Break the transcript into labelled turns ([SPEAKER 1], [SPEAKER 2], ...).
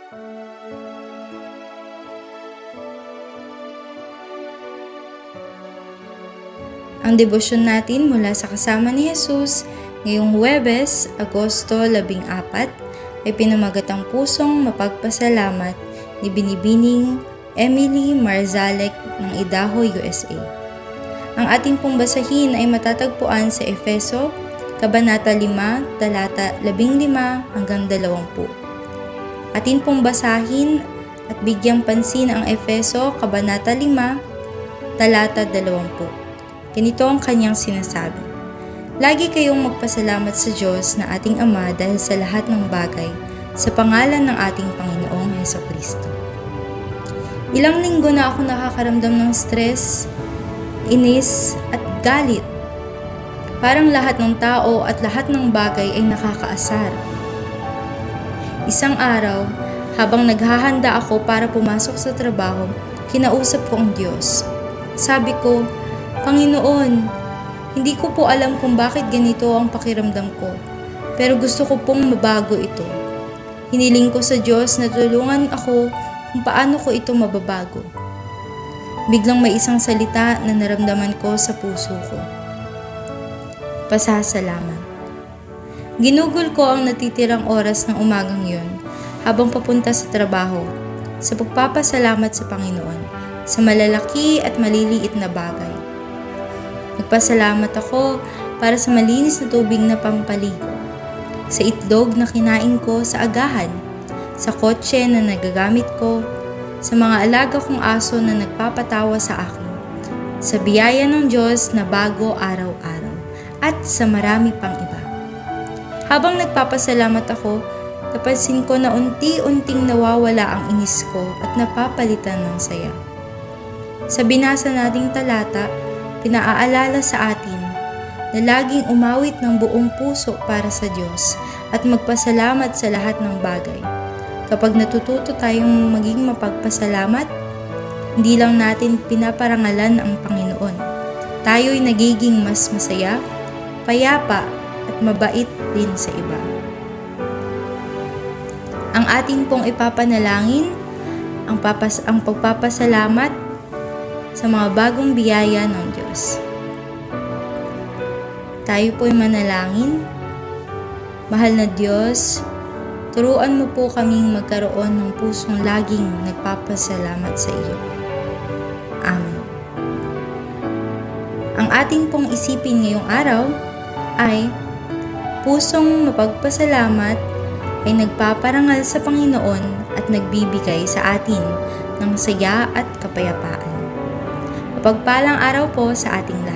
[SPEAKER 1] Ang debosyon natin mula sa Kasama ni Jesus ngayong Huwebes, Agosto 14 ay pinamagatang pusong mapagpasalamat ni Binibining Emily Marzalek ng Idaho, USA. Ang ating pong basahin ay matatagpuan sa Efeso, Kabanata 5, talata 15 hanggang 20. Atin pong basahin at bigyang pansin ang Efeso, Kabanata 5, talata 20. Ganito ang kanyang sinasabi: Lagi kayong magpasalamat sa Diyos na ating Ama dahil sa lahat ng bagay, sa pangalan ng ating Panginoong Hesukristo. Ilang linggo na ako nakakaramdam ng stress, inis at galit. Parang lahat ng tao at lahat ng bagay ay nakakaasar. Isang araw, habang naghahanda ako para pumasok sa trabaho, kinausap ko ang Diyos. Sabi ko, Panginoon, hindi ko po alam kung bakit ganito ang pakiramdam ko, pero gusto ko pong mabago ito. Hiniling ko sa Diyos na tulungan ako kung paano ko ito mababago. Biglang may isang salita na naramdaman ko sa puso ko. Pasasalamat. Ginugol ko ang natitirang oras ng umagang yun habang papunta sa trabaho sa pagpapasalamat sa Panginoon sa malalaki at maliliit na bagay. Nagpasalamat ako para sa malinis na tubig na pampaligo, sa itlog na kinain ko sa agahan, sa kotse na nagagamit ko, sa mga alaga kong aso na nagpapatawa sa akin, sa biyaya ng Diyos na bago araw-araw, at sa marami pang iba. Habang nagpapasalamat ako, napansin ko na unti-unting nawawala ang inis ko at napapalitan ng saya. Sa binasa nating talata, pinaaalala sa atin na laging umawit ng buong puso para sa Diyos at magpasalamat sa lahat ng bagay. Kapag natututo tayong maging mapagpasalamat, hindi lang natin pinaparangalan ang Panginoon. Tayo'y nagiging mas masaya, payapa at mabait din sa iba. Ang ating pong ipapanalangin, ang pagpapasalamat sa mga bagong biyaya ng Diyos. Tayo po'y manalangin. Mahal na Diyos, turuan mo po kaming magkaroon ng pusong laging nagpapasalamat sa iyo. Amen. Ang ating pong isipin ngayong araw ay pusong mapagpasalamat ay nagpaparangal sa Panginoon at nagbibigay sa atin ng saya at kapayapaan. Mapagpalang araw po sa ating lahat.